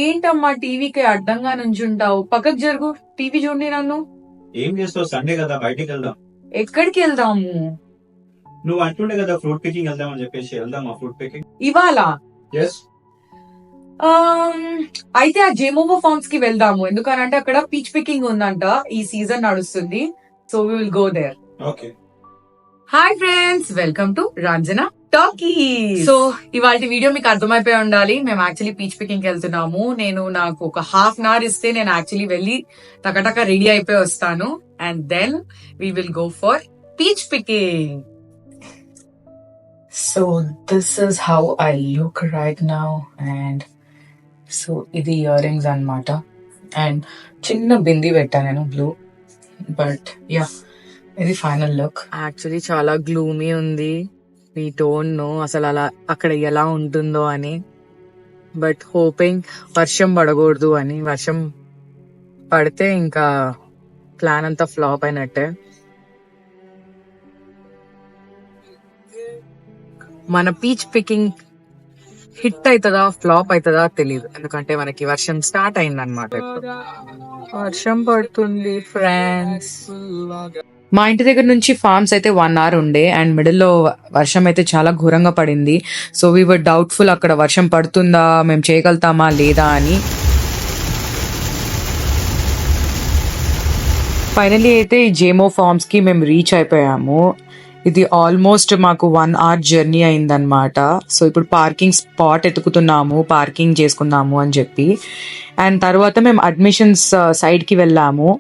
ఏంటమ్మా టీవీకి అడ్డంగా నుంచుంటావు? పక్కకు జరుగు. టీవీ చూడండి. నన్ను ఏం చేస్తావు? సండే కదా, బయటికి వెళ్దాం. ఎక్కడికి వెళ్దాము? నువ్వు అంటుండే కదా ఫ్రూట్ పికింగ్ వెళ్దాం అని చెప్పేసి. వెళ్దామా ఫ్రూట్ పికింగ్? ఇవాళ ఎస్. అయితే ఆ జేమోవో ఫార్మ్స్ కి వెళ్దాము. ఎందుకనంటే అక్కడ పీచ్ పికింగ్ ఉందంట. ఈ సీజన్ నడుస్తుంది. So we will go there. Okay. Hi friends, welcome to Ranjana talky. So ఇవాళ వీడియో మీకు అర్థమైపోయి ఉండాలి. మేము యాక్చువల్లీ పీచ్ పికింగ్ వెళ్తున్నాము. నాకు ఒక హాఫ్ అన్ అవర్ ఇస్తే నేను యాక్చువల్లీ వెళ్ళి టకటక రెడీ అయిపోయి వస్తాను. And then we will go for peach picking. So this is how I look right now. And so ఇది ఇయర్ రింగ్స్ అనమాట. అండ్ చిన్న బింది పెట్టా నేను బ్లూ. బట్ యా, ఇది ఫైనల్ లుక్. యాక్చువల్లీ చాలా గ్లూమీ ఉంది. వీ డోంట్ నో అసలు అలా అక్కడ ఎలా ఉంటుందో అని. బట్ హోపింగ్ వర్షం పడకూడదు అని. వర్షం పడితే ఇంకా ప్లాన్ అంతా ఫ్లాప్ అయినట్టే. మన పీచ్ పికింగ్ హిట్ అవుతుందా ఫ్లాప్ అవుతుందా తెలీదు. ఎందుకంటే మనకి వర్షం స్టార్ట్ అయిందనమాట. వర్షం పడుతుంది ఫ్రెండ్స్. మా ఇంటి దగ్గర నుంచి ఫార్మ్స్ అయితే 1 hour ఉండే. అండ్ మిడిల్లో వర్షం అయితే చాలా ఘోరంగా పడింది. సో వీ వర్ డౌట్ఫుల్ అక్కడ వర్షం పడుతుందా, మేము చేయగలుగుతామా లేదా అని. ఫైనలీ అయితే ఈ జేమో ఫార్మ్స్ కి మేము రీచ్ అయిపోయాము. ఇది ఆల్మోస్ట్ మాకు 1 hour జర్నీ అయిందనమాట. సో ఇప్పుడు పార్కింగ్ స్పాట్ ఎతుకుతున్నాము, పార్కింగ్ చేసుకుందాము అని చెప్పి. అండ్ తర్వాత మేము అడ్మిషన్స్ సైడ్ కి వెళ్ళాము.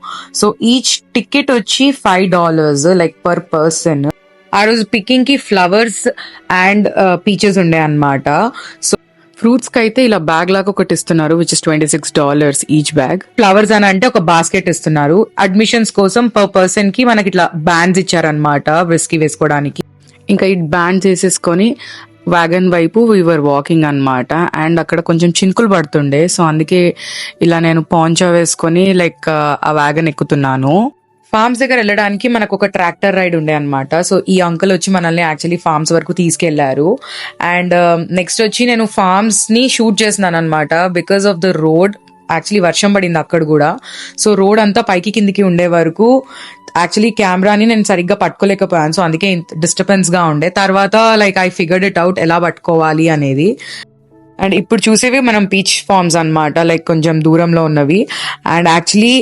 సో ఈచ్ టికెట్ వచ్చి $5 లైక్ పర్ పర్సన్. ఆ రోజు పికింగ్ కి ఫ్లవర్స్ అండ్ పీచెస్ ఉండే అనమాట. సో ఫ్రూట్స్ కి అయితే ఇలా బ్యాగ్ లాగా ఒకటి ఇస్తున్నారు, which is $26 each bag. Flowers అని అంటే ఒక బాస్కెట్ ఇస్తున్నారు. అడ్మిషన్స్ కోసం పర్ పర్సన్ కి మనకి ఇట్లా బ్యాండ్స్ ఇచ్చారనమాట విస్కీ వేసుకోవడానికి. ఇంకా ఈ బ్యాండ్స్ వేసేసుకొని వ్యాగన్ వైపు వీవర్ వాకింగ్ అనమాట. అండ్ అక్కడ కొంచెం చినుకులు పడుతుండే. సో అందుకే ఇలా నేను పాంచా వేసుకొని లైక్ ఆ వ్యాగన్ ఎక్కుతున్నాను. ఫార్మ్స్ దగ్గర వెళ్ళడానికి మనకు ఒక ట్రాక్టర్ రైడ్ ఉండే అనమాట. సో ఈ అంకుల్ వచ్చి మనల్ని యాక్చువల్లీ ఫార్మ్స్ వరకు తీసుకెళ్లారు. అండ్ నెక్స్ట్ వచ్చి నేను ఫార్మ్స్ ని షూట్ చేస్తున్నాను అనమాట. Because of the road, actually వర్షం పడింది అక్కడ కూడా. సో రోడ్ అంతా పైకి కిందికి ఉండే వరకు యాక్చువల్లీ కెమెరాని నేను సరిగ్గా పట్టుకోలేకపోయాను. సో అందుకే డిస్టర్బెన్స్ గా ఉండే. తర్వాత like I figured it out ఎలా పట్టుకోవాలి అనేది. అండ్ ఇప్పుడు చూసేవి మనం పీచ్ ఫార్మ్స్ అనమాట, లైక్ కొంచెం దూరంలో ఉన్నవి. అండ్ యాక్చువల్లీ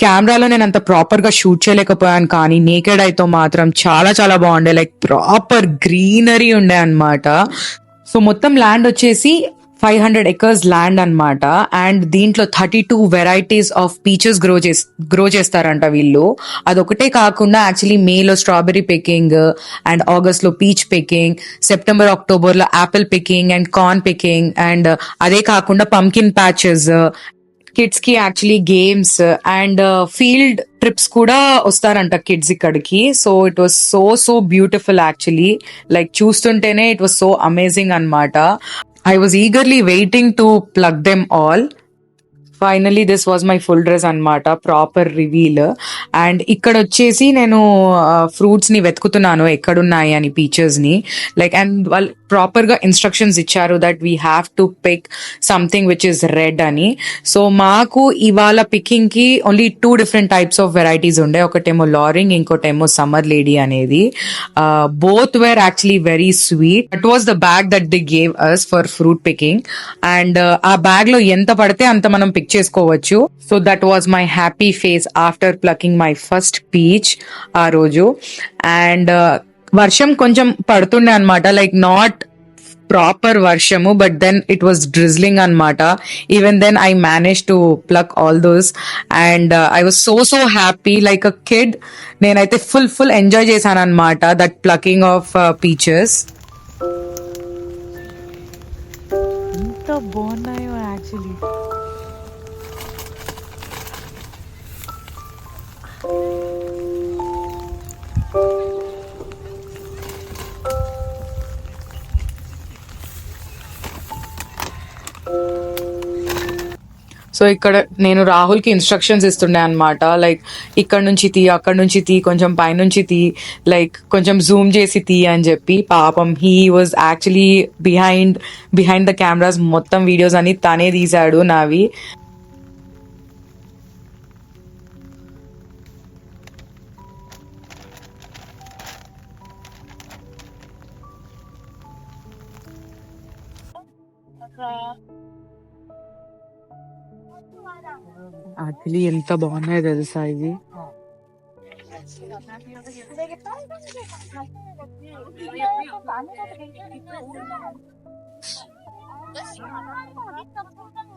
కెమెరాలో నేను అంత ప్రాపర్ గా షూట్ చేయలేకపోయాను, కానీ నేకెడ్ అయితే మాత్రం చాలా చాలా బాగుండే. లైక్ ప్రాపర్ గ్రీనరీ ఉండే అనమాట. సో మొత్తం ల్యాండ్ వచ్చేసి 500 acres ల్యాండ్ అనమాట. అండ్ దీంట్లో 32 వెరైటీస్ ఆఫ్ పీచెస్ గ్రో చేస్తారంట వీళ్ళు. అదొకటే కాకుండా యాక్చువల్లీ మేలో స్ట్రాబెర్రీ పికింగ్, అండ్ ఆగస్ట్ లో పీచ్ పికింగ్, సెప్టెంబర్ అక్టోబర్ లో Apple picking and corn picking, and అదే కాకుండా పంకిన్ ప్యాచెస్, కిడ్స్ కి actually games and field trips కూడా వస్తారంట కిడ్స్ ఇక్కడికి. So it was so beautiful actually. Like చూస్తుంటేనే ఇట్ వాస్ సో అమేజింగ్ అనమాట. I was eagerly waiting to plug them all. Finally this was my full dress అనమాట, proper reveal. And ఇక్కడ వచ్చేసి నేను fruits ని వెతుకుతున్నాను ఎక్కడున్నాయి అని, పీచెస్ ని. లైక్ అండ్ వాళ్ళు ప్రాపర్ గా ఇన్స్ట్రక్షన్స్ ఇచ్చారు that we have to pick something which is red అని. సో మాకు ఇవాళ పికింగ్ కి only 2 different types of varieties ఉండే. ఒకటేమో లారింగ్, ఇంకోటేమో సమ్మర్ లేడీ అనేది. Both were actually very sweet. That was the bag that they gave us for fruit picking. And ఆ bag లో ఎంత పడితే అంత మనం పిక్ చేసుకోవచ్చు. So that was my happy face after plucking my first peach ఆ రోజు. అండ్ వర్షం కొంచెం పడుతుండే అనమాట, లైక్ నాట్ ప్రాపర్ వర్షము, but then it was drizzling అనమాట. Even then I manage to pluck all those. And I was so happy like a kid. నేనైతే full enjoy చేశాను అనమాట దట్ ప్లకింగ్ ఆఫ్ పీచెస్. ఎంత బాగున్నాయో యాక్చువల్లీ. సో ఇక్కడ నేను రాహుల్కి instructions ఇస్తుండే అనమాట, లైక్ ఇక్కడ నుంచి తీ, అక్కడ నుంచి తీ, కొంచెం పైనుంచి తీ, లైక్ కొంచెం జూమ్ చేసి తీ అని చెప్పి. పాపం he was actually behind the cameras, మొత్తం వీడియోస్ అని తనే తీశాడు నావి. యాక్చువల్లీ ఎంత బాగున్నాయో తెలుసా ఇవి.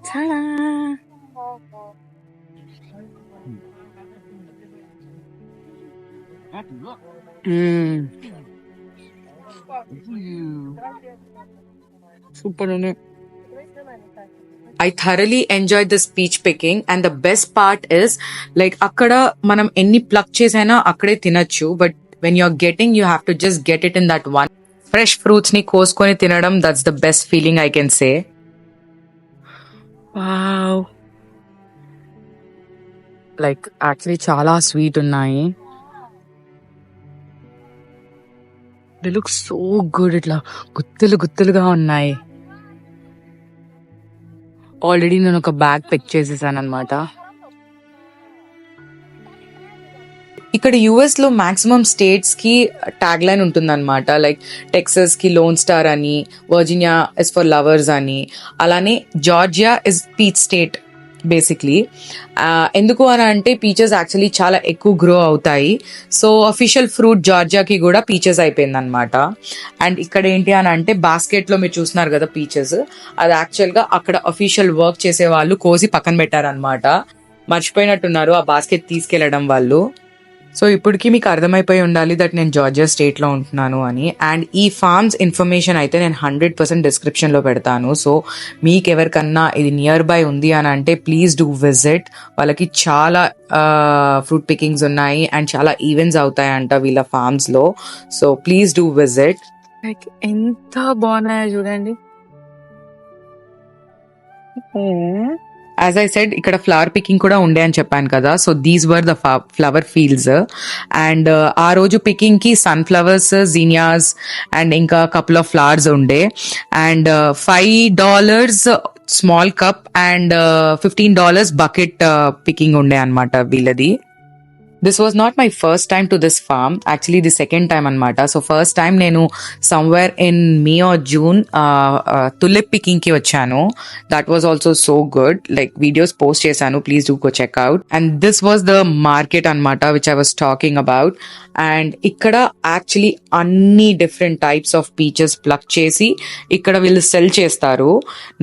Ta-da! Super ఉన్నాయి. I thoroughly enjoyed the speech picking, and the best part is like akkada manam enni pluck chesaina akkade tinachchu, but when you're getting, you have to just get it in that one. Fresh fruits ni koskoni tinadam, that's the best feeling I can say. Wow, like actually chala sweet unnayi. They look so good, itla guttuluga unnayi. Already నేను ఒక bag pick చేసేసాను అనమాట. ఇక్కడ US లో maximum states కి tag line ఉంటుందన్నమాట, like Texas కి loan star అని, వర్జీనియా ఇస్ ఫర్ లవర్స్ అని, అలానే Georgia is peach state basically. ఎందుకు అని అంటే పీచెస్ యాక్చువల్లీ చాలా ఎక్కువ గ్రో అవుతాయి. సో అఫీషియల్ ఫ్రూట్ జార్జియాకి కూడా పీచెస్ అయిపోయింది అనమాట. అండ్ ఇక్కడ ఏంటి అని అంటే బాస్కెట్ లో మీరు చూస్తున్నారు కదా పీచెస్, అది యాక్చువల్ గా అక్కడ అఫీషియల్ వర్క్ చేసే వాళ్ళు కోసి పక్కన పెట్టారనమాట. మర్చిపోయినట్టున్నారు ఆ బాస్కెట్ తీసుకెళ్లడం వాళ్ళు. సో ఇప్పటికీ మీకు అర్థమైపోయి ఉండాలి దట్ నేను జార్జియా స్టేట్ లో ఉంటున్నాను అని. అండ్ ఈ ఫార్మ్స్ ఇన్ఫర్మేషన్ అయితే నేను 100% డిస్క్రిప్షన్ లో పెడతాను. సో మీకు ఎవరికన్నా ఇది నియర్ బై ఉంది అని అంటే ప్లీజ్ డూ విజిట్. వాళ్ళకి చాలా ఫ్రూట్ పికింగ్స్ ఉన్నాయి అండ్ చాలా ఈవెంట్స్ అవుతాయంట వీళ్ళ ఫార్మ్స్ లో. So please do visit. Like ఎంత బాగున్నాయో చూడండి. యాజ్ ఐ సెడ్ ఇక్కడ ఫ్లవర్ పికింగ్ కూడా ఉండే అని చెప్పాను కదా. So these were the flower fields. And ఆ రోజు పికింగ్ కి సన్ఫ్లవర్స్, జీనియాస్ అండ్ ఇంకా కపుల్ ఆఫ్ ఫ్లవర్స్ ఉండే. And $5 small cup and $15 bucket picking ఉండే అనమాట వీళ్ళది. This was not my first time to this farm, actually the second time anmata. So first time nenu somewhere in May or June tulip picking ki vachanu. That was also so good, like videos post chesanu, please do go check out. And this was the market anmata which I was talking about. And ikkada actually anni different types of peaches pluck chesi ikkada will sell chestaru.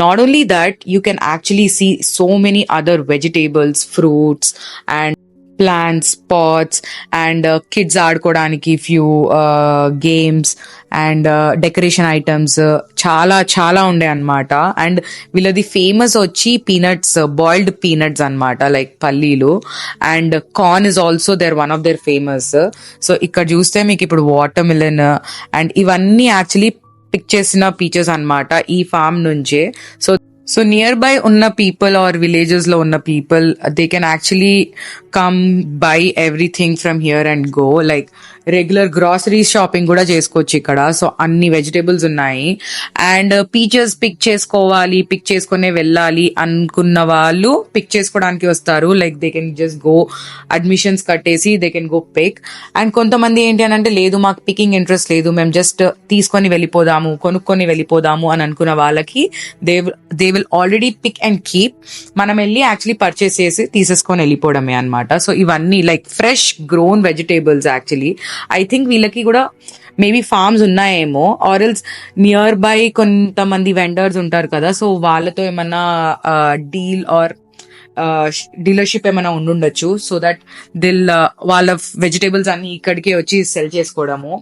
Not only that, you can actually see so many other vegetables, fruits and plants, pots and kids ఆడుకోవడానికి few games and decoration items చాలా ఉండే అన్నమాట. And వీళ్ళది famous వచ్చి peanuts, boiled peanuts అన్నమాట, like పల్లీలు. And corn is also there one of their famous. So ఇక్కడ చూస్తే మీకు ఇప్పుడు వాటర్ మిలన్ అండ్ ఇవన్నీ యాక్చువల్లీ పిక్ చేసిన పీచెస్ అన్నమాట ఈ ఫార్మ్ నుంచే. So nearby unna people or villages lo unna people, they can actually come buy everything from here and go, like regular grocery shopping kuda chesukochu ikkada. So anni vegetables unnayi. And peaches pick chesukovali, pick cheskone vellali anukunna vallu pick chesukodaniki vastaru, like they can just go, admissions kattesi they can go pick. And kontamandi enti anante ledu maaku picking interest ledu, mem just teeskoni vellipodamu, konukkoni vellipodamu అని అనుకున్న వాళ్ళకి they will already pick and keep. మనం వెళ్ళి actually purchase చేసి తీసేసుకొని వెళ్ళిపోవడమే అనమాట. So ఇవన్నీ like fresh grown vegetables. Actually I think వీళ్ళకి కూడా మేబీ ఫార్మ్స్ ఉన్నాయేమో, ఆర్ ఎల్స్ నియర్ బై కొంతమంది వెండర్స్ ఉంటారు కదా, సో వాళ్ళతో ఏమన్నా డీల్ ఆర్ డీలర్షిప్ ఏమైనా ఉండుండొచ్చు. సో దట్ వాళ్ళ వెజిటేబుల్స్ అన్ని ఇక్కడికే వచ్చి సెల్ చేసుకోవడము.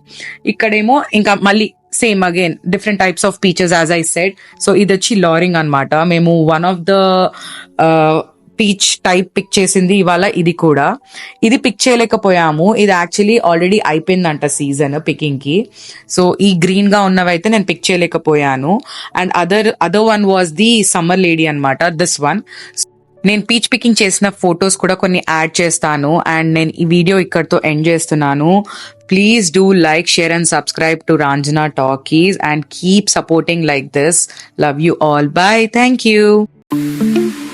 ఇక్కడేమో ఇంకా మళ్ళీ same again different types of peaches as I said. So ఇది వచ్చి లారింగ్ అనమాట. మేము one of the peach type pick చేసింది ఇవాళ. ఇది కూడా ఇది పిక్ చేయలేకపోయాము, ఇది యాక్చువల్లీ ఆల్రెడీ అయిపోయిందంట సీజన్ పికింగ్ కి. సో ఈ గ్రీన్ గా ఉన్నవైతే నేను పిక్ చేయలేకపోయాను. And other one was the Summer Lady అనమాట, దిస్ వన్. నేను పీచ్ పికింగ్ చేసిన ఫొటోస్ కూడా కొన్ని యాడ్ చేస్తాను అండ్ నేను ఈ వీడియో ఇక్కడితో ఎండ్ చేస్తున్నాను. Please do like, share and subscribe to Ranjana talkies and keep supporting like this. Love you all. Bye. Thank you.